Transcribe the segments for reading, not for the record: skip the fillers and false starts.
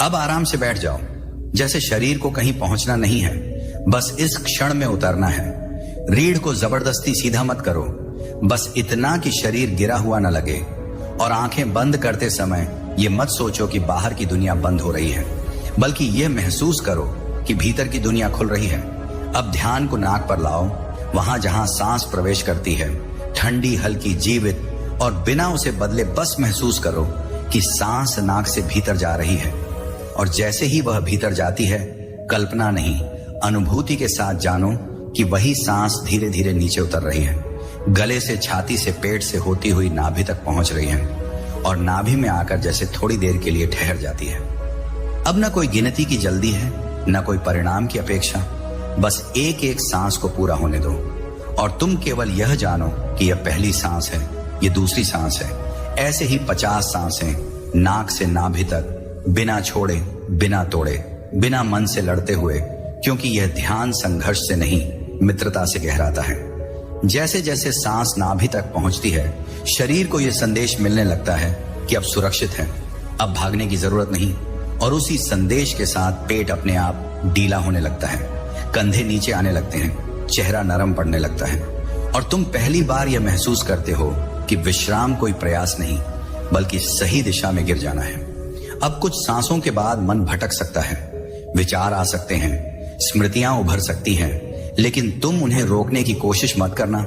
अब आराम से बैठ जाओ, जैसे शरीर को कहीं पहुंचना नहीं है, बस इस क्षण में उतरना है। रीढ़ को जबरदस्ती सीधा मत करो, बस इतना कि शरीर गिरा हुआ न लगे। और आंखें बंद करते समय ये मत सोचो कि बाहर की दुनिया बंद हो रही है, बल्कि ये महसूस करो कि भीतर की दुनिया खुल रही है। अब ध्यान को नाक पर लाओ, वहां जहां सांस प्रवेश करती है, ठंडी, हल्की, जीवित और बिना उसे बदले बस महसूस करो कि सांस नाक से भीतर जा रही है। और जैसे ही वह भीतर जाती है, कल्पना नहीं, अनुभूति के साथ जानो कि वही सांस धीरे धीरे नीचे उतर रही है, गले से, छाती से, पेट से होती हुई नाभि तक पहुंच रही है और नाभि में आकर जैसे थोड़ी देर के लिए ठहर जाती है। अब न कोई गिनती की जल्दी है, न कोई परिणाम की अपेक्षा, बस एक एक सांस को पूरा होने दो। और तुम केवल यह जानो कि यह पहली सांस है, ये दूसरी सांस है। ऐसे ही 50 सांसें नाक से नाभि तक, बिना छोड़े, बिना तोड़े, बिना मन से लड़ते हुए, क्योंकि यह ध्यान संघर्ष से नहीं, मित्रता से गहराता है। जैसे जैसे सांस नाभि तक पहुंचती है, शरीर को यह संदेश मिलने लगता है कि अब सुरक्षित है, अब भागने की जरूरत नहीं। और उसी संदेश के साथ पेट अपने आप ढीला होने लगता है, कंधे नीचे आने लगते हैं, चेहरा नरम पड़ने लगता है और तुम पहली बार यह महसूस करते हो कि विश्राम कोई प्रयास नहीं, बल्कि सही दिशा में गिर जाना है। अब कुछ सांसों के बाद मन भटक सकता है, विचार आ सकते हैं, स्मृतियां उभर सकती हैं, लेकिन तुम उन्हें रोकने की कोशिश मत करना।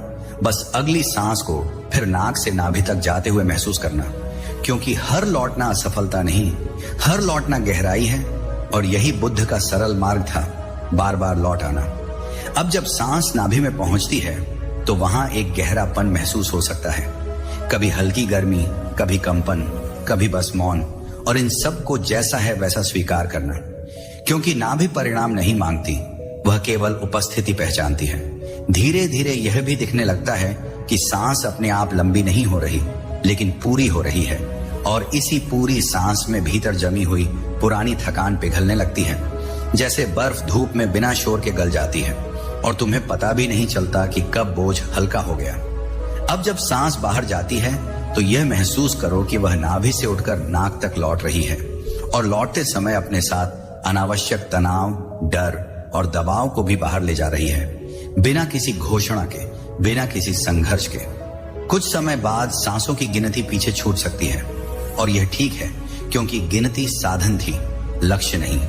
बस अगली सांस को फिर नाक से नाभि तक जाते हुए महसूस करना, क्योंकि हर लौटना असफलता नहीं, हर लौटना गहराई है। और यही बुद्ध का सरल मार्ग था, बार बार लौट आना। अब जब सांस नाभि में पहुंचती है तो वहां एक गहरापन महसूस हो सकता है, कभी हल्की गर्मी, कभी कंपन, कभी बस मौन। और इन सब को जैसा है वैसा स्वीकार करना, क्योंकि नाभि परिणाम नहीं मांगती, वह केवल उपस्थिति पहचानती है। धीरे धीरे यह भी दिखने लगता है कि सांस अपने आप लंबी नहीं हो रही, लेकिन पूरी हो रही है। और इसी पूरी सांस में भीतर जमी हुई पुरानी थकान पिघलने लगती है, जैसे बर्फ धूप में बिना शोर के गल जाती है और तुम्हें पता भी नहीं चलता कि कब बोझ हल्का हो गया। अब जब सांस बाहर जाती है तो यह महसूस करो कि वह नाभि से उठकर नाक तक लौट रही है और लौटते समय अपने साथ अनावश्यक तनाव, डर और दबाव को भी बाहर ले जा रही है, बिना किसी घोषणा के, बिना किसी संघर्ष के। कुछ समय बाद सांसों की गिनती पीछे छूट सकती है और यह ठीक है, क्योंकि गिनती साधन थी, लक्ष्य नहीं।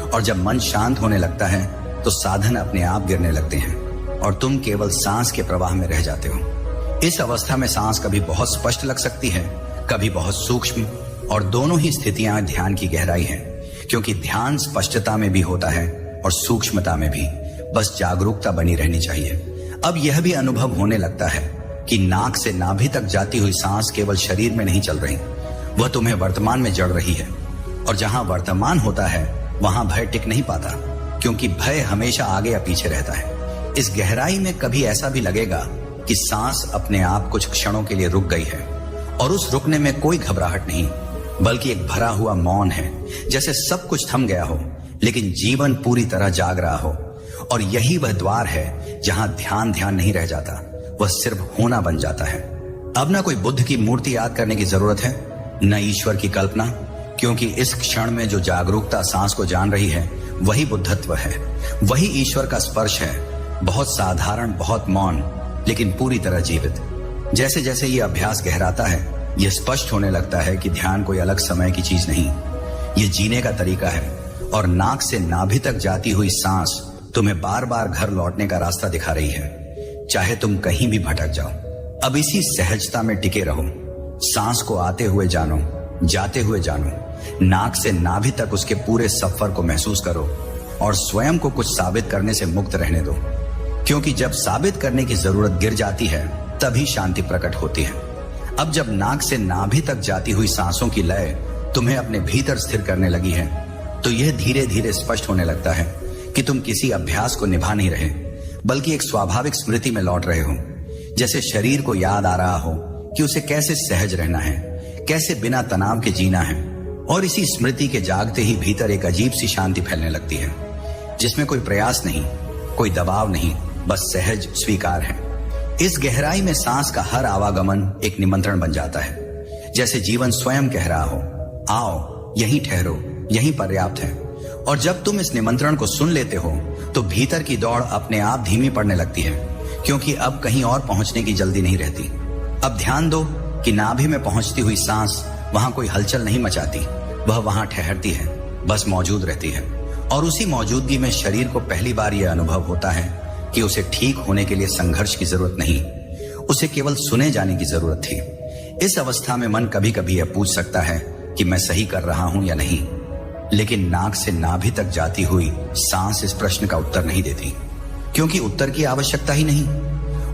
और जब मन शांत होने लगता है तो साधन अपने आप गिरने लगते हैं और तुम केवल सांस के प्रवाह में रह जाते हो। इस अवस्था में सांस कभी बहुत स्पष्ट लग सकती है, कभी बहुत सूक्ष्म, और दोनों ही स्थितियां ध्यान की गहराई है, क्योंकि ध्यान स्पष्टता में भी होता है और सूक्ष्मता में भी। बस जागरूकता बनी रहनी चाहिए। अब यह भी अनुभव होने लगता है कि नाक से नाभि तक जाती हुई सांस केवल शरीर में नहीं चल रही, वह तुम्हें वर्तमान में जड़ रही है। और जहां वर्तमान होता है वहां भय टिक नहीं पाता, क्योंकि भय हमेशा आगे या पीछे रहता है। इस गहराई में कभी ऐसा भी लगेगा कि सांस अपने आप कुछ क्षणों के लिए रुक गई है, और उस रुकने में कोई घबराहट नहीं, बल्कि एक भरा हुआ मौन है, जैसे सब कुछ थम गया हो लेकिन जीवन पूरी तरह जाग रहा हो। और यही वह द्वार है जहां ध्यान ध्यान नहीं रह जाता, वह सिर्फ होना बन जाता है। अब ना कोई बुद्ध की मूर्ति याद करने की जरूरत है, न ईश्वर की कल्पना, क्योंकि इस क्षण में जो जागरूकता सांस को जान रही है वही बुद्धत्व है, वही ईश्वर का स्पर्श है। बहुत साधारण, बहुत मौन, लेकिन पूरी तरह जीवित। जैसे जैसे ये अभ्यास गहराता है, यह स्पष्ट होने लगता है कि ध्यान कोई अलग समय की चीज नहीं, ये जीने का तरीका है। और नाक से नाभि तक जाती हुई सांस तुम्हें बार बार घर लौटने का रास्ता दिखा रही है, चाहे तुम कहीं भी भटक जाओ। अब इसी सहजता में टिके रहो, सांस को आते हुए जानो, जाते हुए जानो, नाक से नाभि तक उसके पूरे सफर को महसूस करो और स्वयं को कुछ साबित करने से मुक्त रहने दो, क्योंकि जब साबित करने की जरूरत गिर जाती है तभी शांति प्रकट होती है। अब जब नाक से नाभि तक जाती हुई सांसों की लय तुम्हें अपने भीतर स्थिर करने लगी है, तो यह धीरे धीरे स्पष्ट होने लगता है कि तुम किसी अभ्यास को निभा नहीं रहे, बल्कि एक स्वाभाविक स्मृति में लौट रहे हो। जैसे शरीर को याद आ रहा हो कि उसे कैसे सहज रहना है, कैसे बिना तनाव के जीना है। और इसी स्मृति के जागते ही भीतर एक अजीब सी शांति फैलने लगती है, जिसमें कोई प्रयास नहीं, कोई दबाव नहीं, बस सहज स्वीकार है। इस गहराई में सांस का हर आवागमन एक निमंत्रण बन जाता है, जैसे जीवन स्वयं कह रहा हो, आओ यहीं ठहरो, यही पर्याप्त है। और जब तुम इस निमंत्रण को सुन लेते हो तो भीतर की दौड़ अपने आप धीमी पड़ने लगती है, क्योंकि अब कहीं और पहुंचने की जल्दी नहीं रहती। अब ध्यान दो कि नाभि में पहुंचती हुई सांस वहां कोई हलचल नहीं मचाती, वह वहां ठहरती है, बस मौजूद रहती है। और उसी मौजूदगी में शरीर को पहली बार यह अनुभव होता है कि उसे ठीक होने के लिए संघर्ष की जरूरत नहीं, उसे केवल सुने जाने की जरूरत थी। इस अवस्था में मन कभी कभी यह पूछ सकता है कि मैं सही कर रहा हूं या नहीं, लेकिन नाक से नाभि तक जाती हुई सांस इस प्रश्न का उत्तर नहीं देती, क्योंकि उत्तर की आवश्यकता ही नहीं।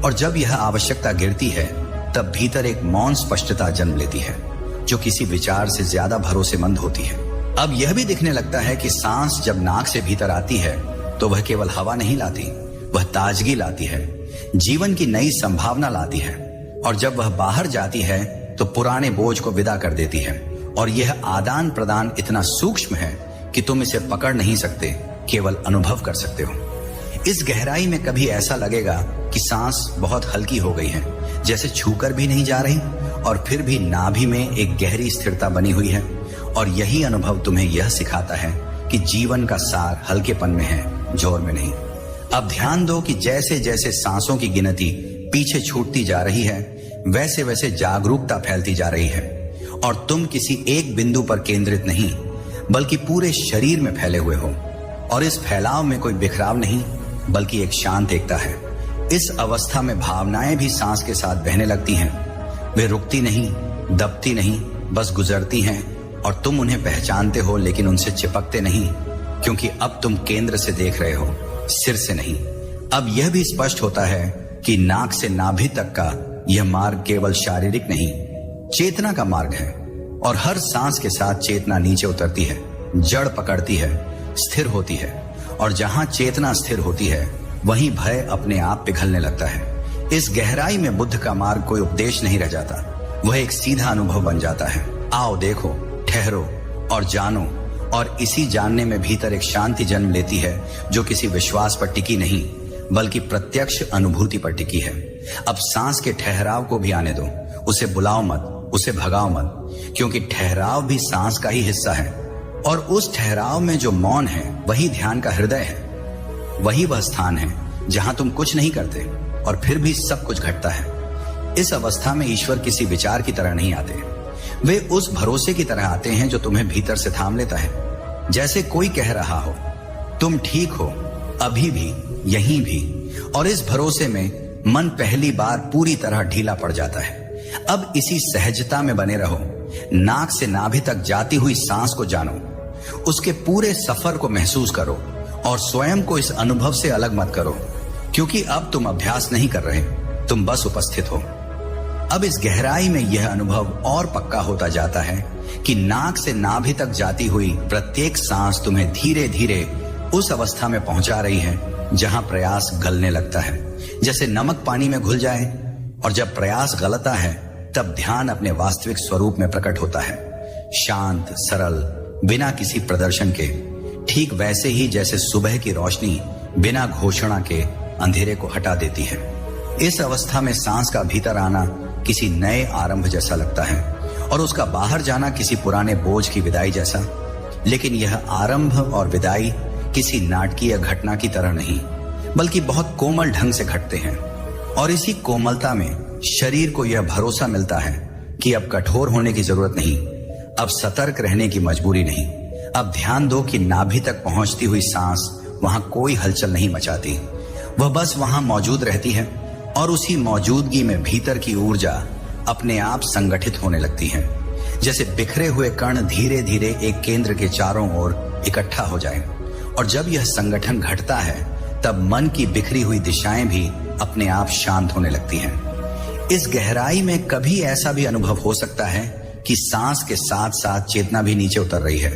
और जब यह आवश्यकता गिरती है तब भीतर एक मौन स्पष्टता जन्म लेती है, जो किसी विचार से ज्यादा भरोसेमंद होती है। अब यह भी दिखने लगता है कि सांस जब नाक से भीतर आती है तो वह केवल हवा नहीं लाती, वह ताजगी लाती है, जीवन की नई संभावना लाती है। और जब वह बाहर जाती है तो पुराने बोझ को विदा कर देती है। और यह आदान प्रदान इतना सूक्ष्म है कि तुम इसे पकड़ नहीं सकते, केवल अनुभव कर सकते हो। इस गहराई में कभी ऐसा लगेगा कि सांस बहुत हल्की हो गई है, जैसे छूकर भी नहीं जा रही, और फिर भी नाभि में एक गहरी स्थिरता बनी हुई है। और यही अनुभव तुम्हें यह सिखाता है कि जीवन का सार हल्केपन में है, जोर में नहीं। अब ध्यान दो कि जैसे जैसे सांसों की गिनती पीछे छूटती जा रही है, वैसे वैसे जागरूकता फैलती जा रही है। और तुम किसी एक बिंदु पर केंद्रित नहीं, बल्कि पूरे शरीर में फैले हुए हो। और इस फैलाव में कोई बिखराव नहीं, बल्कि एक शांत एकता है। इस अवस्था में भावनाएं भी सांस के साथ बहने लगती हैं। वे रुकती नहीं, दबती नहीं, बस गुजरती हैं। और तुम उन्हें पहचानते हो, लेकिन उनसे चिपकते नहीं, क्योंकि अब तुम केंद्र से देख रहे हो, सिर से नहीं। अब यह भी स्पष्ट होता है कि नाक से नाभि तक का यह मार्ग केवल शारीरिक नहीं, चेतना का मार्ग है। और हर सांस के साथ चेतना नीचे उतरती है, जड़ पकड़ती है, स्थिर होती है। और जहां चेतना स्थिर होती है, वहीं भय अपने आप पिघलने लगता है। इस गहराई में बुद्ध का मार्ग कोई उपदेश नहीं रह जाता, वह एक सीधा अनुभव बन जाता है। आओ, देखो, ठहरो और जानो। और इसी जानने में भीतर एक शांति जन्म लेती है, जो किसी विश्वास पर टिकी नहीं, बल्कि प्रत्यक्ष अनुभूति पर टिकी है। अब सांस के ठहराव को भी आने दो, उसे बुलाओ मत, उसे भगाओ मत, क्योंकि ठहराव भी सांस का ही हिस्सा है। और उस ठहराव में जो मौन है, वही ध्यान का हृदय है। वही वह स्थान है जहां तुम कुछ नहीं करते और फिर भी सब कुछ घटता है। इस अवस्था में ईश्वर किसी विचार की तरह नहीं आते, वे उस भरोसे की तरह आते हैं जो तुम्हें भीतर से थाम लेता है। जैसे कोई कह रहा हो, तुम ठीक हो, अभी भी, यहीं भी। और इस भरोसे में मन पहली बार पूरी तरह ढीला पड़ जाता है। अब इसी सहजता में बने रहो, नाक से नाभि तक जाती हुई सांस को जानो, उसके पूरे सफर को महसूस करो और स्वयं को इस अनुभव से अलग मत करो, क्योंकि अब तुम अभ्यास नहीं कर रहे, तुम बस उपस्थित हो। अब इस गहराई में यह अनुभव और पक्का होता जाता है कि नाक से नाभि तक जाती हुई प्रत्येक सांस तुम्हें धीरे धीरे उस अवस्था में पहुंचा रही है जहां प्रयास गलने लगता है, जैसे नमक पानी में घुल जाए। और जब प्रयास गलता है तब ध्यान अपने वास्तविक स्वरूप में प्रकट होता है, शांत, सरल, बिना किसी प्रदर्शन के, ठीक वैसे ही जैसे सुबह की रोशनी बिना घोषणा के अंधेरे को हटा देती है। इस अवस्था में सांस का भीतर आना किसी नए आरंभ जैसा लगता है और उसका बाहर जाना किसी पुराने बोझ की विदाई जैसा। लेकिन यह आरंभ और विदाई किसी नाटकीय घटना की तरह नहीं, बल्कि बहुत कोमल ढंग से घटते हैं। और इसी कोमलता में शरीर को यह भरोसा मिलता है कि अब कठोर होने की जरूरत नहीं, अब सतर्क रहने की मजबूरी नहीं। अब ध्यान दो कि नाभि तक पहुंचती हुई सांस वहां कोई हलचल नहीं मचाती, वह बस वहां मौजूद रहती है। और उसी मौजूदगी में भीतर की ऊर्जा अपने आप संगठित होने लगती है, जैसे बिखरे हुए कण धीरे धीरे एक केंद्र के चारों ओर इकट्ठा हो जाए। और जब यह संगठन घटता है तब मन की बिखरी हुई दिशाएं भी अपने आप शांत होने लगती हैं। इस गहराई में कभी ऐसा भी अनुभव हो सकता है कि सांस के साथ साथ चेतना भी नीचे उतर रही है,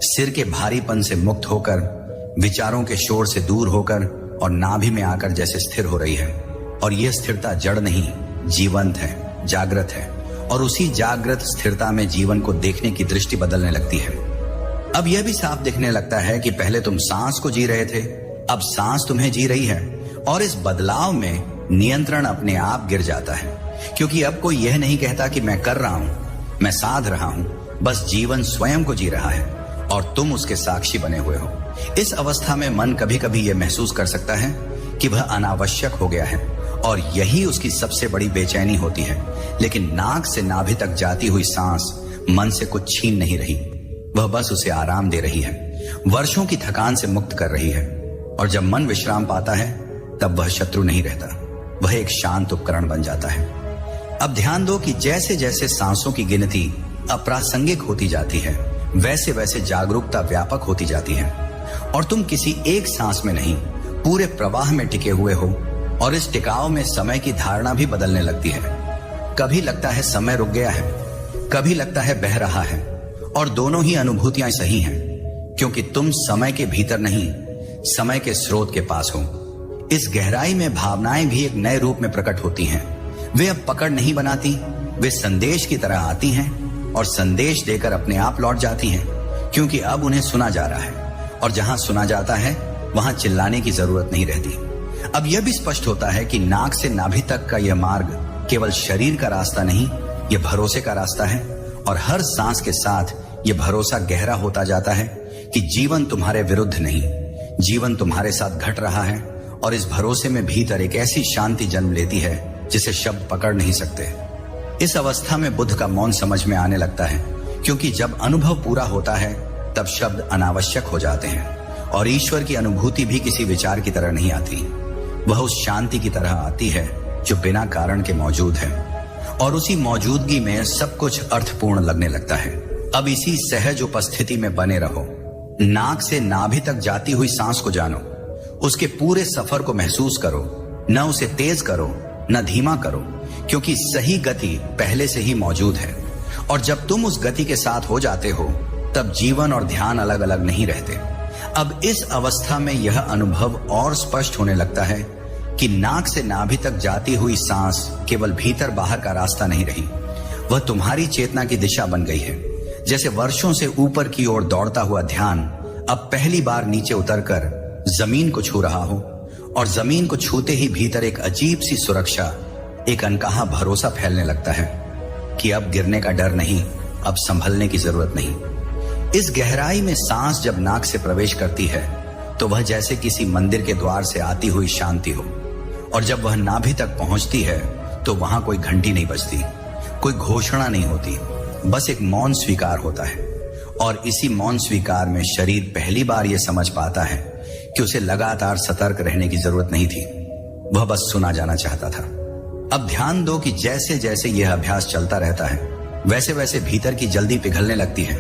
सिर के भारीपन से मुक्त होकर, विचारों के शोर से दूर होकर और नाभि में आकर जैसे स्थिर हो रही है। और यह स्थिरता जड़ नहीं, जीवंत है, जागृत है। और उसी जागृत स्थिरता में जीवन को देखने की दृष्टि बदलने लगती है। अब यह भी साफ दिखने लगता है कि पहले तुम सांस को जी रहे थे, अब सांस तुम्हें जी रही है। और इस बदलाव में नियंत्रण अपने आप गिर जाता है, क्योंकि अब कोई यह नहीं कहता कि मैं कर रहा हूं, मैं साध रहा हूं, बस जीवन स्वयं को जी रहा है। और तुम उसके साक्षी बने हुए हो। इस अवस्था में मन कभी कभी यह महसूस कर सकता है कि वह अनावश्यक हो गया है और यही उसकी सबसे बड़ी बेचैनी होती है। लेकिन नाक से नाभि तक जाती हुई सांस मन से कुछ छीन नहीं रही, वह बस उसे आराम दे रही है, वर्षों की थकान से मुक्त कर रही है। और जब मन विश्राम पाता है तब वह शत्रु नहीं रहता, वह एक शांत उपकरण बन जाता है। अब ध्यान दो कि जैसे जैसे सांसों की गिनती अप्रासंगिक होती जाती है, वैसे वैसे जागरूकता व्यापक होती जाती है और तुम किसी एक सांस में नहीं, पूरे प्रवाह में टिके हुए हो। और इस टिकाव में समय की धारणा भी बदलने लगती है। कभी लगता है समय रुक गया है, कभी लगता है बह रहा है, और दोनों ही अनुभूतियां सही हैं, क्योंकि तुम समय के भीतर नहीं, समय के स्रोत के पास हो। इस गहराई में भावनाएं भी एक नए रूप में प्रकट होती हैं। वे अब पकड़ नहीं बनाती, वे संदेश की तरह आती हैं और संदेश देकर अपने आप लौट जाती हैं, क्योंकि अब उन्हें सुना जा रहा है और जहां सुना जाता है वहां चिल्लाने की जरूरत नहीं रहती। अब यह भी स्पष्ट होता है कि नाक से नाभि तक का यह मार्ग केवल शरीर का रास्ता नहीं, यह भरोसे का रास्ता है। और हर सांस के साथ यह भरोसा गहरा होता जाता है कि जीवन तुम्हारे विरुद्ध नहीं, जीवन तुम्हारे साथ घट रहा है। और इस भरोसे में भीतर एक ऐसी शांति जन्म लेती है जिसे शब्द पकड़ नहीं सकते। इस अवस्था में बुद्ध का मौन समझ में आने लगता है, क्योंकि जब अनुभव पूरा होता है तब शब्द अनावश्यक हो जाते हैं और ईश्वर की अनुभूति भी किसी विचार की तरह नहीं आती, वह उस शांति की तरह आती है जो बिना कारण के मौजूद है और उसी मौजूदगी में सब कुछ अर्थपूर्ण लगने लगता है। अब इसी सहज उपस्थिति में बने रहो, नाक से नाभि तक जाती हुई सांस को जानो, उसके पूरे सफर को महसूस करो, न उसे तेज करो न धीमा करो, क्योंकि सही गति पहले से ही मौजूद है। और जब तुम उस गति के साथ हो जाते हो तब जीवन और ध्यान अलग अलग नहीं रहते। अब इस अवस्था में यह अनुभव और स्पष्ट होने लगता है कि नाक से नाभि तक जाती हुई सांस केवल भीतर बाहर का रास्ता नहीं रही, वह तुम्हारी चेतना की दिशा बन गई है। जैसे वर्षों से ऊपर की ओर दौड़ता हुआ ध्यान अब पहली बार नीचे उतरकर जमीन को छू रहा हो और जमीन को छूते ही भीतर एक अजीब सी सुरक्षा, एक अनकहा भरोसा फैलने लगता है कि अब गिरने का डर नहीं, अब संभलने की जरूरत नहीं। इस गहराई में सांस जब नाक से प्रवेश करती है तो वह जैसे किसी मंदिर के द्वार से आती हुई शांति हो, और जब वह नाभि तक पहुंचती है तो वहां कोई घंटी नहीं बजती, कोई घोषणा नहीं होती, बस एक मौन स्वीकार होता है। और इसी मौन स्वीकार में शरीर पहली बार यह समझ पाता है कि उसे लगातार सतर्क रहने की जरूरत नहीं थी, वह बस सुना जाना चाहता था। अब ध्यान दो कि जैसे जैसे यह अभ्यास चलता रहता है वैसे वैसे भीतर की जल्दी पिघलने लगती है।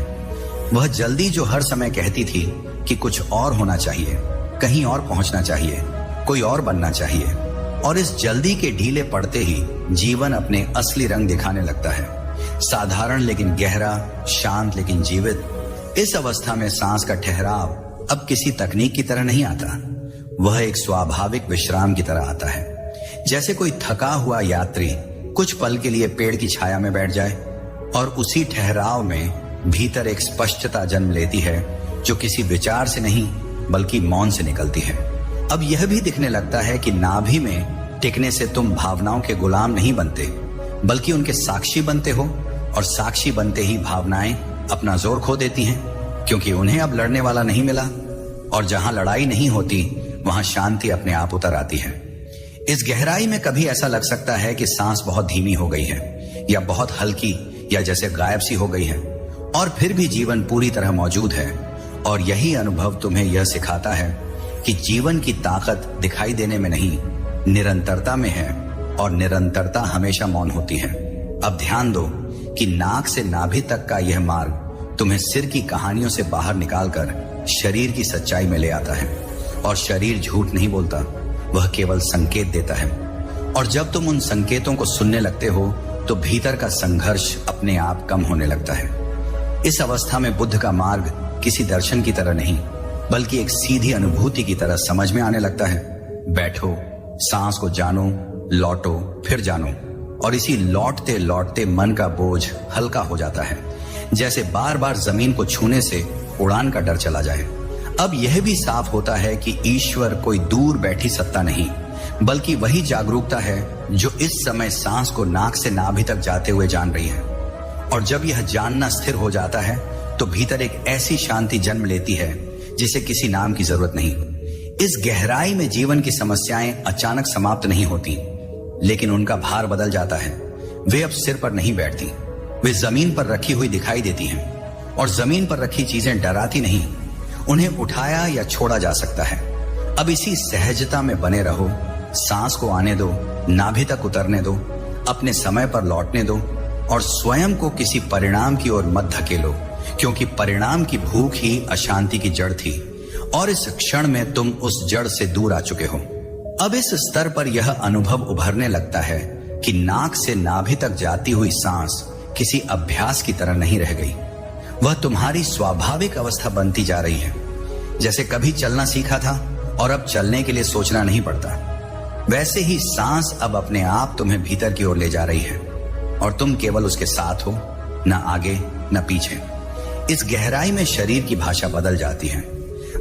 वह जल्दी जो हर समय कहती थी कि कुछ और होना चाहिए, कहीं और पहुंचना चाहिए, कोई और बनना चाहिए, और इस जल्दी के ढीले पड़ते ही जीवन अपने असली रंग दिखाने लगता है, साधारण लेकिन गहरा, शांत लेकिन जीवित। इस अवस्था में सांस का ठहराव अब किसी तकनीक की तरह नहीं आता, वह एक स्वाभाविक विश्राम की तरह आता है। जैसे कोई थका हुआ यात्री कुछ पल के लिए पेड़ की छाया में बैठ जाए और उसी ठहराव में भीतर एक स्पष्टता जन्म लेती है जो किसी विचार से नहीं बल्कि मौन से निकलती है। अब यह भी दिखने लगता है कि नाभि में टिकने से तुम भावनाओं के गुलाम नहीं बनते बल्कि उनके साक्षी बनते हो, और साक्षी बनते ही भावनाएं अपना जोर खो देती हैं, क्योंकि उन्हें अब लड़ने वाला नहीं मिला, और जहां लड़ाई नहीं होती वहां शांति अपने आप उतर आती है। इस गहराई में कभी ऐसा लग सकता है कि सांस बहुत धीमी हो गई है या बहुत हल्की या जैसे गायब सी हो गई है, और फिर भी जीवन पूरी तरह मौजूद है। और यही अनुभव तुम्हें यह सिखाता है कि जीवन की ताकत दिखाई देने में नहीं, निरंतरता में है, और निरंतरता हमेशा मौन होती है। अब ध्यान दो कि नाक से नाभि तक का यह मार्ग तुम्हें सिर की कहानियों से बाहर निकालकर शरीर की सच्चाई में ले आता है, और शरीर झूठ नहीं बोलता, वह केवल संकेत देता है। और जब तुम उन संकेतों को सुनने लगते हो तो भीतर का संघर्ष अपने आप कम होने लगता है। इस अवस्था में बुद्ध का मार्ग किसी दर्शन की तरह नहीं बल्कि एक सीधी अनुभूति की तरह समझ में आने लगता है। बैठो, सांस को जानो, लौटो, फिर जानो, और इसी लौटते लौटते मन का बोझ हल्का हो जाता है, जैसे बार बार जमीन को छूने से उड़ान का डर चला जाए। अब यह भी साफ होता है कि ईश्वर कोई दूर बैठी सत्ता नहीं बल्कि वही जागरूकता है जो इस समय सांस को नाक से नाभि तक जाते हुए जान रही है। और जब यह जानना स्थिर हो जाता है तो भीतर एक ऐसी शांति जन्म लेती है जिसे किसी नाम की जरूरत नहीं। इस गहराई में जीवन की समस्याएं अचानक समाप्त नहीं होती, लेकिन उनका भार बदल जाता है। वे अब सिर पर नहीं बैठती, वे जमीन पर रखी हुई दिखाई देती हैं। और जमीन पर रखी चीजें डराती नहीं, उन्हें उठाया या छोड़ा जा सकता है। अब इसी सहजता में बने रहो, सांस को आने दो, नाभि तक उतरने दो, अपने समय पर लौटने दो और स्वयं को किसी परिणाम की ओर मत धकेलो, क्योंकि परिणाम की भूख ही अशांति की जड़ थी और इस क्षण में तुम उस जड़ से दूर आ चुके हो। अब इस स्तर पर यह अनुभव उभरने लगता है कि नाक से नाभि तक जाती हुई सांस किसी अभ्यास की तरह नहीं रह गई, वह तुम्हारी स्वाभाविक अवस्था बनती जा रही है। जैसे कभी चलना सीखा था और अब चलने के लिए सोचना नहीं पड़ता, वैसे ही सांस अब अपने आप तुम्हें भीतर की ओर ले जा रही है और तुम केवल उसके साथ हो, न आगे न पीछे। इस गहराई में शरीर की भाषा बदल जाती है।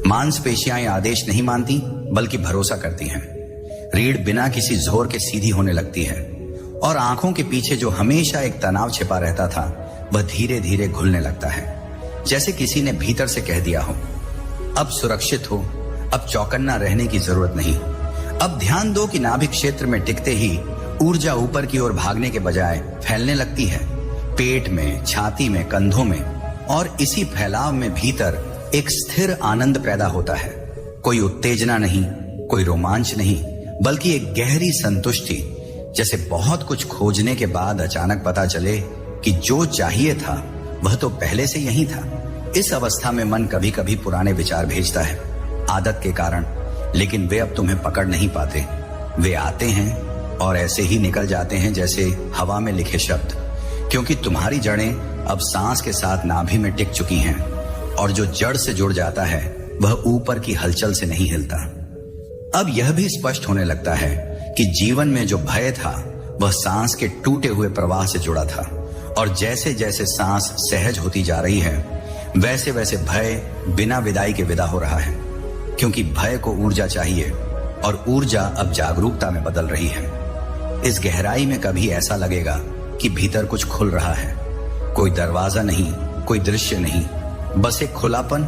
मांसपेशियां आदेश नहीं मानती बल्कि भरोसा करती हैं। रीढ़ बिना किसी जोर के सीधी होने लगती है और आंखों के पीछे जो हमेशा एक तनाव छिपा रहता था वह धीरे धीरे घुलने लगता है, जैसे किसी ने भीतर से कह दिया हो, अब सुरक्षित हो, अब चौकन्ना रहने की जरूरत नहीं। अब ध्यान दो कि नाभि क्षेत्र में टिकते ही ऊर्जा ऊपर की ओर भागने के बजाय फैलने लगती है, पेट में, छाती में, कंधों में, और इसी फैलाव में भीतर एक स्थिर आनंद पैदा होता है। कोई उत्तेजना नहीं, कोई रोमांच नहीं, बल्कि एक गहरी संतुष्टि, जैसे बहुत कुछ खोजने के बाद अचानक पता चले कि जो चाहिए था वह तो पहले से यही था। इस अवस्था में मन कभी कभी पुराने विचार भेजता है, आदत के कारण, लेकिन वे अब तुम्हें पकड़ नहीं पाते। वे आते हैं और ऐसे ही निकल जाते हैं जैसे हवा में लिखे शब्द, क्योंकि तुम्हारी जड़ें अब सांस के साथ नाभि में टिक चुकी हैं और जो जड़ से जुड़ जाता है वह ऊपर की हलचल से नहीं हिलता। अब यह भी स्पष्ट होने लगता है कि जीवन में जो भय था वह सांस के टूटे हुए प्रवाह से जुड़ा था, और जैसे जैसे सांस सहज होती जा रही है वैसे वैसे भय बिना विदाई के विदा हो रहा है, क्योंकि भय को ऊर्जा चाहिए और ऊर्जा अब जागरूकता में बदल रही है। इस गहराई में कभी ऐसा लगेगा कि भीतर कुछ खुल रहा है, कोई दरवाजा नहीं, कोई दृश्य नहीं, बस एक खुलापन,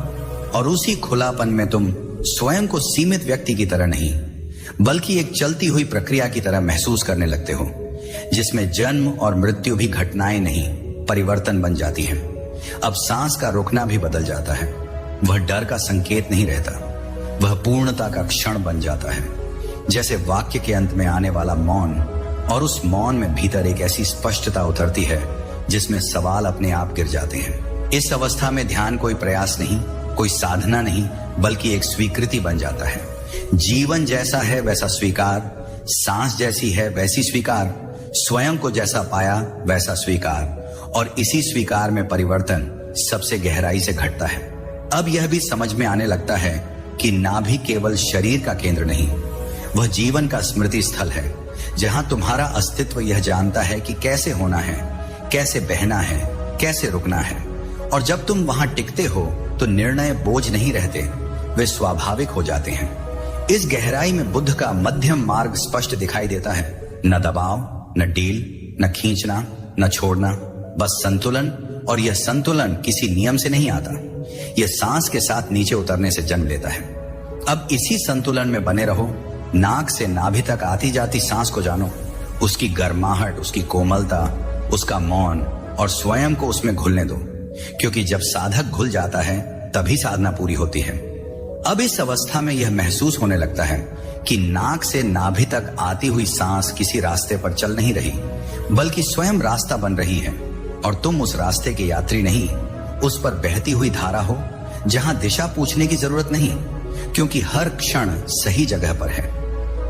और उसी खुलापन में तुम स्वयं को सीमित व्यक्ति की तरह नहीं बल्कि एक चलती हुई प्रक्रिया की तरह महसूस करने लगते हो, जिसमें जन्म और मृत्यु भी घटनाएं नहीं, परिवर्तन बन जाती हैं। अब सांस का रुकना भी बदल जाता है, वह डर का संकेत नहीं रहता, वह पूर्णता का क्षण बन जाता है, जैसे वाक्य के अंत में आने वाला मौन, और उस मौन में भीतर एक ऐसी स्पष्टता उतरती है जिसमें सवाल अपने आप गिर जाते हैं। इस अवस्था में ध्यान कोई प्रयास नहीं, कोई साधना नहीं, बल्कि एक स्वीकृति बन जाता है। जीवन जैसा है वैसा स्वीकार, सांस जैसी है वैसी स्वीकार, स्वयं को जैसा पाया वैसा स्वीकार, और इसी स्वीकार में परिवर्तन सबसे गहराई से घटता है। अब यह भी समझ में आने लगता है कि नाभि केवल शरीर का केंद्र नहीं, वह जीवन का स्मृति स्थल है, जहां तुम्हारा अस्तित्व यह जानता है कि कैसे होना है, कैसे बहना है, कैसे रुकना है। और जब तुम वहां टिकते हो तो निर्णय बोझ नहीं रहते, वे स्वाभाविक हो जाते हैं। इस गहराई में बुद्ध का मध्यम मार्ग स्पष्ट दिखाई देता है, न दबाव, न डील, न खींचना, न छोड़ना, बस संतुलन। और यह संतुलन किसी नियम से नहीं आता, यह सांस के साथ नीचे उतरने से जन्म लेता है। अब इसी संतुलन में बने रहो, नाक से नाभि तक आती जाती सांस को जानो, उसकी गर्माहट, उसकी कोमलता, उसका मौन, और स्वयं को उसमें घुलने दो, क्योंकि जब साधक घुल जाता है तभी साधना पूरी होती है। अब इस अवस्था में यह महसूस होने लगता है कि नाक से नाभि तक आती हुई सांस किसी रास्ते पर चल नहीं रही, बल्कि स्वयं रास्ता बन रही है, और तुम उस रास्ते के यात्री नहीं, उस पर बहती हुई धारा हो, जहां दिशा पूछने की जरूरत नहीं, क्योंकि हर क्षण सही जगह पर है।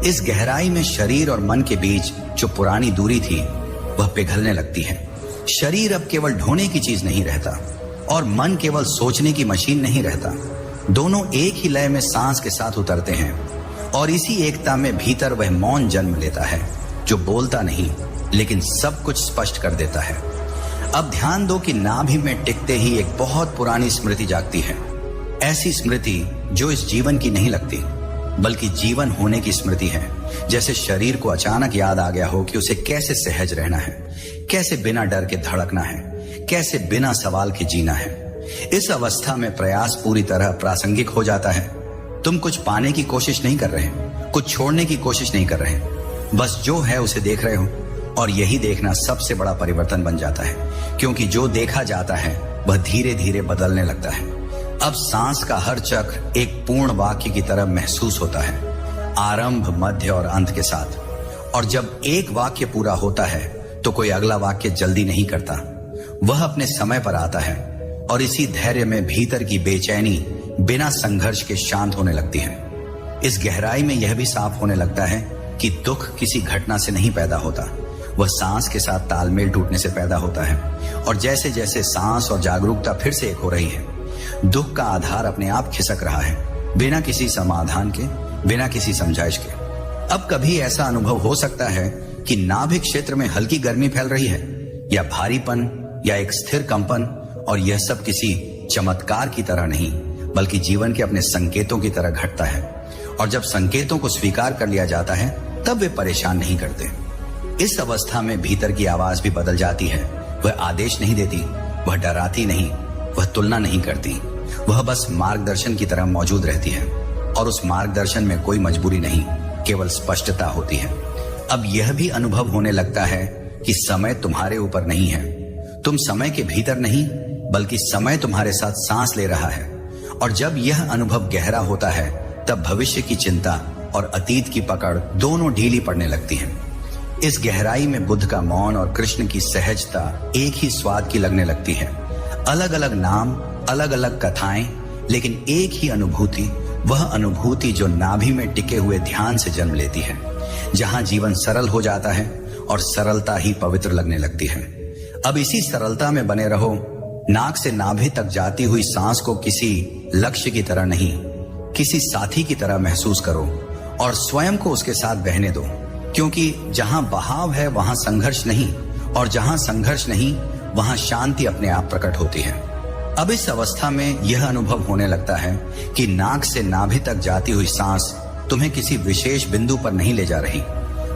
इस गहराई में शरीर और मन के बीच जो पुरानी दूरी थी वह पिघलने लगती है। शरीर अब केवल ढोने की चीज नहीं रहता और मन केवल सोचने की मशीन नहीं रहता। दोनों एक ही लय में सांस के साथ उतरते हैं, और इसी एकता में भीतर वह मौन जन्म लेता है जो बोलता नहीं लेकिन सब कुछ स्पष्ट कर देता है। अब ध्यान दो कि नाभि में टिकते ही एक बहुत पुरानी स्मृति जागती है, ऐसी स्मृति जो इस जीवन की नहीं लगती बल्कि जीवन होने की स्मृति है। जैसे शरीर को अचानक याद आ गया हो कि उसे कैसे सहज रहना है, कैसे बिना डर के धड़कना है, कैसे बिना सवाल के जीना है। इस अवस्था में प्रयास पूरी तरह प्रासंगिक हो जाता है। तुम कुछ पाने की कोशिश नहीं कर रहे, कुछ छोड़ने की कोशिश नहीं कर रहे, बस जो है उसे देख रहे हो। और यही देखना सबसे बड़ा परिवर्तन बन जाता है, क्योंकि जो देखा जाता है वह धीरे धीरे बदलने लगता है। अब सांस का हर चक्र एक पूर्ण वाक्य की तरह महसूस होता है, आरंभ, मध्य और अंत के साथ। और जब एक वाक्य पूरा होता है तो कोई अगला वाक्य जल्दी नहीं करता, वह अपने समय पर आता है। और इसी धैर्य में भीतर की बेचैनी बिना संघर्ष के शांत होने लगती है। इस गहराई में यह भी साफ होने लगता है कि दुख किसी घटना से नहीं पैदा होता, वह सांस के साथ तालमेल टूटने से पैदा होता है। और जैसे जैसे सांस और जागरूकता फिर से एक हो रही है, दुख का आधार अपने आप खिसक रहा है, बिना किसी समाधान के, बिना किसी समझाइश के। अब कभी ऐसा अनुभव हो सकता है कि नाभिक क्षेत्र में हल्की गर्मी फैल रही है, या भारीपन, या एक स्थिर कंपन, और यह सब किसी चमत्कार की तरह नहीं बल्कि जीवन के अपने संकेतों की तरह घटता है। और जब संकेतों को स्वीकार कर लिया जाता है तब वे परेशान नहीं करते। इस अवस्था में भीतर की आवाज भी बदल जाती है। वह आदेश नहीं देती, वह डराती नहीं, वह तुलना नहीं करती, वह बस मार्गदर्शन की तरह मौजूद रहती है। और उस मार्गदर्शन में कोई मजबूरी नहीं, केवल स्पष्टता होती है। अब यह भी अनुभव होने लगता है कि समय तुम्हारे ऊपर नहीं है, तुम समय के भीतर नहीं बल्कि समय तुम्हारे साथ सांस ले रहा है। और जब यह अनुभव गहरा होता है तब भविष्य की चिंता और अतीत की पकड़ दोनों ढीली पड़ने लगती हैं। इस गहराई में बुद्ध का मौन और कृष्ण की सहजता एक ही स्वाद की लगने लगती है। अलग अलग नाम, अलग अलग कथाएं, लेकिन एक ही अनुभूति, वह अनुभूति जो नाभि में टिके हुए ध्यान से जन्म लेती है, जहां जीवन सरल हो जाता है और सरलता ही पवित्र लगने लगती है। अब इसी सरलता में बने रहो। नाक से नाभि तक जाती हुई सांस को किसी लक्ष्य की तरह नहीं, किसी साथी की तरह महसूस करो और स्वयं को उसके साथ बहने दो, क्योंकि जहां बहाव है वहां संघर्ष नहीं, और जहां संघर्ष नहीं वहां शांति अपने आप प्रकट होती है। अब इस अवस्था में यह अनुभव होने लगता है कि नाक से नाभि तक जाती हुई सांस तुम्हें किसी विशेष बिंदु पर नहीं ले जा रही,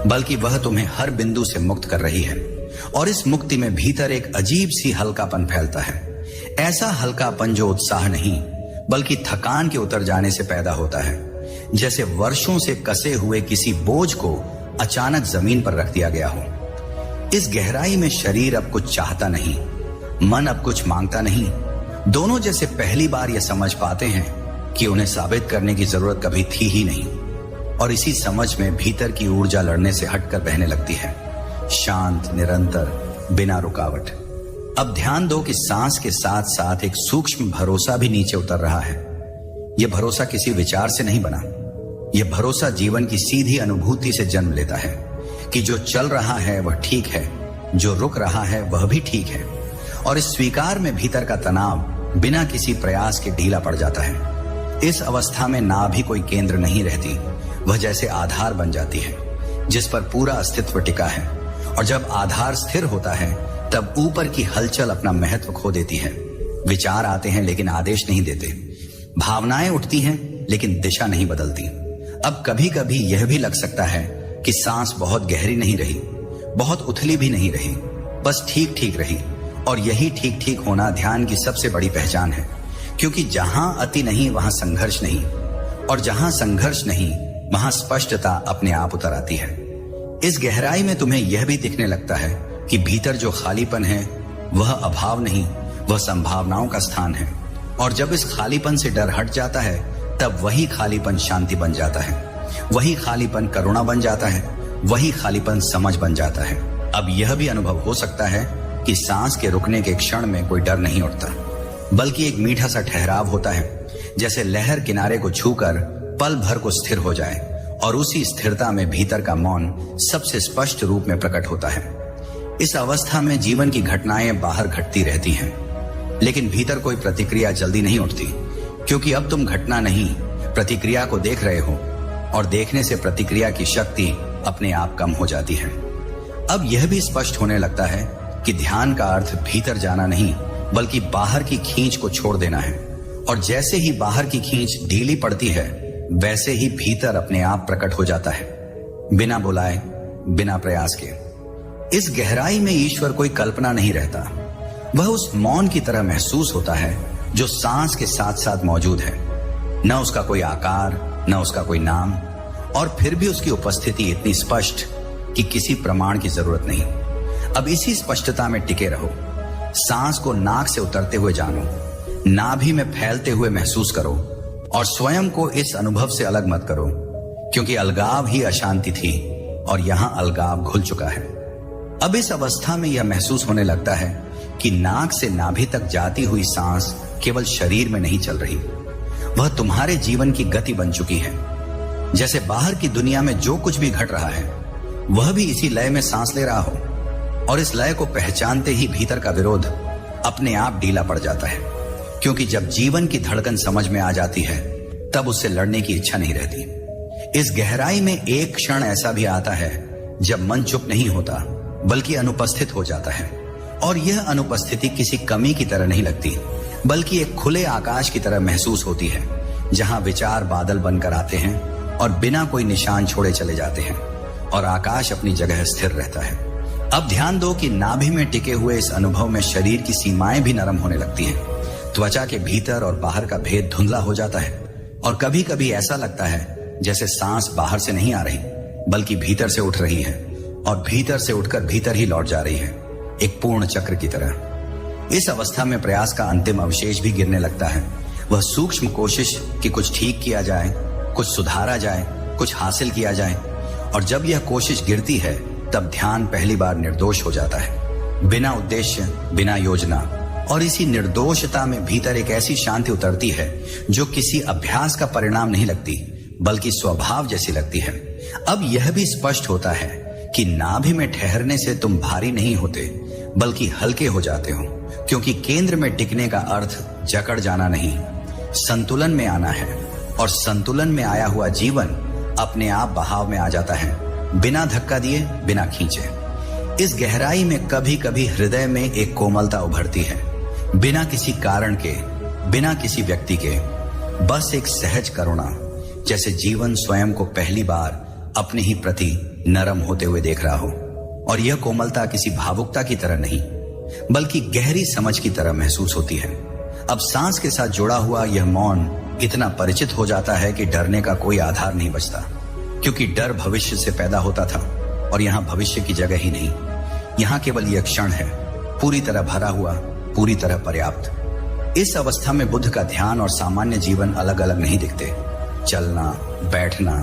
बल्कि वह तुम्हें हर बिंदु से मुक्त कर रही है। और इस मुक्ति में भीतर एक अजीब सी हल्कापन फैलता है। ऐसा हल्कापन जो उत्साह नहीं बल्कि थकान के उतर जाने से पैदा होता है, जैसे वर्षों से कसे हुए किसी बोझ को अचानक जमीन पर रख दिया गया हो। इस गहराई में शरीर अब कुछ चाहता नहीं, मन अब कुछ मांगता नहीं। दोनों जैसे पहली बार यह समझ पाते हैं कि उन्हें साबित करने की जरूरत कभी थी ही नहीं। और इसी समझ में भीतर की ऊर्जा लड़ने से हटकर बहने लगती है, शांत, निरंतर, बिना रुकावट। अब ध्यान दो कि सांस के साथ साथ एक सूक्ष्म भरोसा भी नीचे उतर रहा है। यह भरोसा किसी विचार से नहीं बना, यह भरोसा जीवन की सीधी अनुभूति से जन्म लेता है कि जो चल रहा है वह ठीक है, जो रुक रहा है वह भी ठीक है। और इस स्वीकार में भीतर का तनाव बिना किसी प्रयास के ढीला पड़ जाता है। इस अवस्था में ना भी कोई केंद्र नहीं रहती, वह जैसे आधार बन जाती है जिस पर पूरा अस्तित्व टिका है। और जब आधार स्थिर होता है तब ऊपर की हलचल अपना महत्व खो देती है। विचार आते हैं लेकिन आदेश नहीं देते, भावनाएं उठती हैं लेकिन दिशा नहीं बदलती। अब कभी कभी यह भी लग सकता है कि सांस बहुत गहरी नहीं रही, बहुत उथली भी नहीं रही, बस ठीक ठीक रही। और यही ठीक ठीक होना ध्यान की सबसे बड़ी पहचान है, क्योंकि जहां अति नहीं वहां संघर्ष नहीं, और जहां संघर्ष नहीं वहां स्पष्टता अपने आप उतर आती है। इस गहराई में तुम्हें यह भी दिखने लगता है कि भीतर जो खालीपन है वह अभाव नहीं, वह संभावनाओं का स्थान है। और जब इस खालीपन से डर हट जाता है तब वही खालीपन शांति बन जाता है, वही खालीपन करुणा बन जाता है, वही खालीपन समझ बन जाता है। अब यह भी अनुभव हो सकता है कि सांस के रुकने के क्षण में कोई डर नहीं उठता, बल्कि एक मीठा सा ठहराव होता है, जैसे लहर किनारे को छूकर पल भर को स्थिर हो जाए। और उसी स्थिरता में भीतर का मौन सबसे स्पष्ट रूप में प्रकट होता है। इस अवस्था में जीवन की घटनाएं बाहर घटती रहती हैं, लेकिन भीतर कोई प्रतिक्रिया जल्दी नहीं उठती, क्योंकि अब तुम घटना नहीं प्रतिक्रिया को देख रहे हो, और देखने से प्रतिक्रिया की शक्ति अपने आप कम हो जाती है। अब यह भी स्पष्ट होने लगता है कि ध्यान का अर्थ भीतर जाना नहीं बल्कि बाहर की खींच को छोड़ देना है। और जैसे ही बाहर की खींच ढीली पड़ती है वैसे ही भीतर अपने आप प्रकट हो जाता है, बिना बुलाए, बिना प्रयास के। इस गहराई में ईश्वर कोई कल्पना नहीं रहता, वह उस मौन की तरह महसूस होता है जो सांस के साथ साथ मौजूद है। न उसका कोई आकार, न उसका कोई नाम, और फिर भी उसकी उपस्थिति इतनी स्पष्ट कि किसी प्रमाण की जरूरत नहीं। अब इसी स्पष्टता में टिके रहो। सांस को नाक से उतरते हुए जानो, नाभि में फैलते हुए महसूस करो, और स्वयं को इस अनुभव से अलग मत करो, क्योंकि अलगाव ही अशांति थी और यहां अलगाव घुल चुका है। अब इस अवस्था में यह महसूस होने लगता है कि नाक से नाभि तक जाती हुई सांस केवल शरीर में नहीं चल रही, वह तुम्हारे जीवन की गति बन चुकी है। जैसे बाहर की दुनिया में जो कुछ भी घट रहा है वह भी इसी लय में सांस ले रहा हो, और इस लय को पहचानते ही भीतर का विरोध अपने आप ढीला पड़ जाता है, क्योंकि जब जीवन की धड़कन समझ में आ जाती है तब उससे लड़ने की इच्छा नहीं रहती। इस गहराई में एक क्षण ऐसा भी आता है जब मन चुप नहीं होता बल्कि अनुपस्थित हो जाता है, और यह अनुपस्थिति किसी कमी की तरह नहीं लगती बल्कि एक खुले आकाश की तरह महसूस होती है, जहां विचार बादल बनकर आते हैं और बिना कोई निशान छोड़े चले जाते हैं, और आकाश अपनी जगह स्थिर रहता है। अब ध्यान दो कि नाभि में टिके हुए इस अनुभव में शरीर की सीमाएं भी नरम होने लगती हैं। त्वचा के भीतर और बाहर का भेद धुंधला हो जाता है, और कभी कभी ऐसा लगता है जैसे सांस बाहर से नहीं आ रही बल्कि भीतर से उठ रही है, और भीतर से उठकर भीतर ही लौट जा रही है, एक पूर्ण चक्र की तरह। इस अवस्था में प्रयास का अंतिम अवशेष भी गिरने लगता है। वह सूक्ष्म कोशिश कि कुछ ठीक किया जाए, कुछ सुधारा जाए, कुछ हासिल किया जाए, और जब यह कोशिश गिरती है तब ध्यान पहली बार निर्दोष हो जाता है, बिना उद्देश्य, बिना योजना, और इसी निर्दोषता में भीतर एक ऐसी शांति उतरती है जो किसी अभ्यास का परिणाम नहीं लगती बल्कि स्वभाव जैसी लगती है। अब यह भी स्पष्ट होता है कि नाभि में ठहरने से तुम भारी नहीं होते बल्कि हल्के हो जाते हो, क्योंकि केंद्र में टिकने का अर्थ जकड़ जाना नहीं, संतुलन में आना है, और संतुलन में आया हुआ जीवन अपने आप बहाव में आ जाता है, बिना धक्का दिए, बिना खींचे। इस गहराई में कभी कभी हृदय में एक कोमलता उभरती है, बिना किसी कारण के, बिना किसी व्यक्ति के, बस एक सहज करुणा, जैसे जीवन स्वयं को पहली बार अपने ही प्रति नरम होते हुए देख रहा हो। और यह कोमलता किसी भावुकता की तरह नहीं बल्कि गहरी समझ की तरह महसूस होती है। अब सांस के साथ जुड़ा हुआ यह मौन इतना परिचित हो जाता है कि डरने का कोई आधार नहीं बचता, क्योंकि डर भविष्य से पैदा होता था, और यहां भविष्य की जगह ही नहीं। यहां केवल यह क्षण है, पूरी तरह भरा हुआ, पूरी तरह पर्याप्त। इस अवस्था में बुद्ध का ध्यान और सामान्य जीवन अलग अलग नहीं दिखते। चलना, बैठना,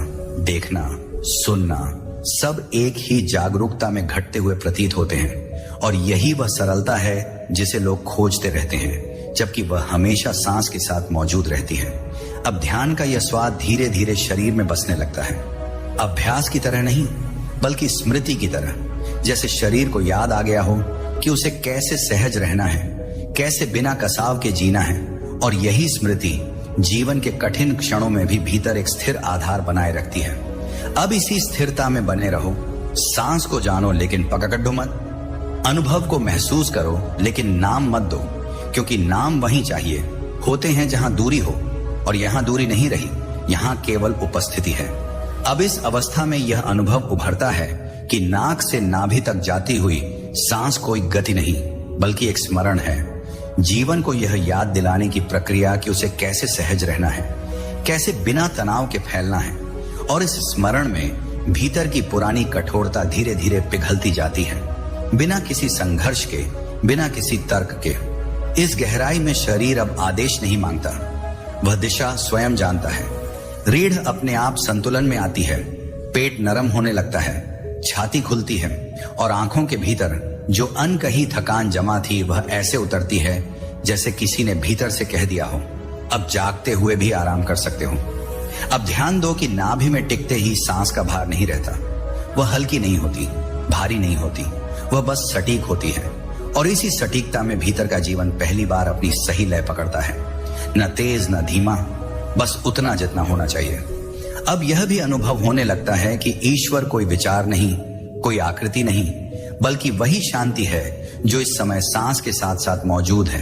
देखना, सुनना, सब एक ही जागरूकता में घटते हुए प्रतीत होते हैं, और यही वह सरलता है जिसे लोग खोजते रहते हैं, जबकि वह हमेशा सांस के साथ मौजूद रहती है। अब ध्यान का यह स्वाद धीरे धीरे शरीर में बसने लगता है, अभ्यास की तरह नहीं बल्कि स्मृति की तरह, जैसे शरीर को याद आ गया हो कि उसे कैसे सहज रहना है, कैसे बिना कसाव के जीना है, और यही स्मृति जीवन के कठिन क्षणों में भी भीतर एक स्थिर आधार बनाए रखती है। अब इसी स्थिरता में बने रहो, सांस को जानो लेकिन पकड़ मत, अनुभव को महसूस करो लेकिन नाम मत दो, क्योंकि नाम वहीं चाहिए होते हैं जहां दूरी हो, और यहां दूरी नहीं रही, यहां केवल उपस्थिति है। अब इस अवस्था में यह अनुभव उभरता है कि नाक से नाभि तक जाती हुई सांस कोई गति नहीं बल्कि एक स्मरण है, जीवन को यह याद दिलाने की प्रक्रिया कि उसे कैसे सहज रहना है, कैसे बिना तनाव के फैलना है, और इस स्मरण में भीतर की पुरानी कठोरता धीरे धीरे पिघलती जाती है, बिना किसी संघर्ष के, बिना किसी तर्क के। इस गहराई में शरीर अब आदेश नहीं मांगता, वह दिशा स्वयं जानता है। रीढ़ अपने आप संतुलन में आती है, पेट नरम होने लगता है, छाती खुलती है, और आंखों के भीतर जो अनकही थकान जमा थी वह ऐसे उतरती है जैसे किसी ने भीतर से कह दिया हो, अब जागते हुए भी आराम कर सकते हो। अब ध्यान दो कि नाभि में टिकते ही सांस का भार नहीं रहता, वह हल्की नहीं होती, भारी नहीं होती, वह बस सटीक होती है, और इसी सटीकता में भीतर का जीवन पहली बार अपनी सही लय पकड़ता है, न तेज न धीमा, बस उतना जितना होना चाहिए। अब यह भी अनुभव होने लगता है कि ईश्वर कोई विचार नहीं, कोई आकृति नहीं, बल्कि वही शांति है जो इस समय सांस के साथ साथ मौजूद है।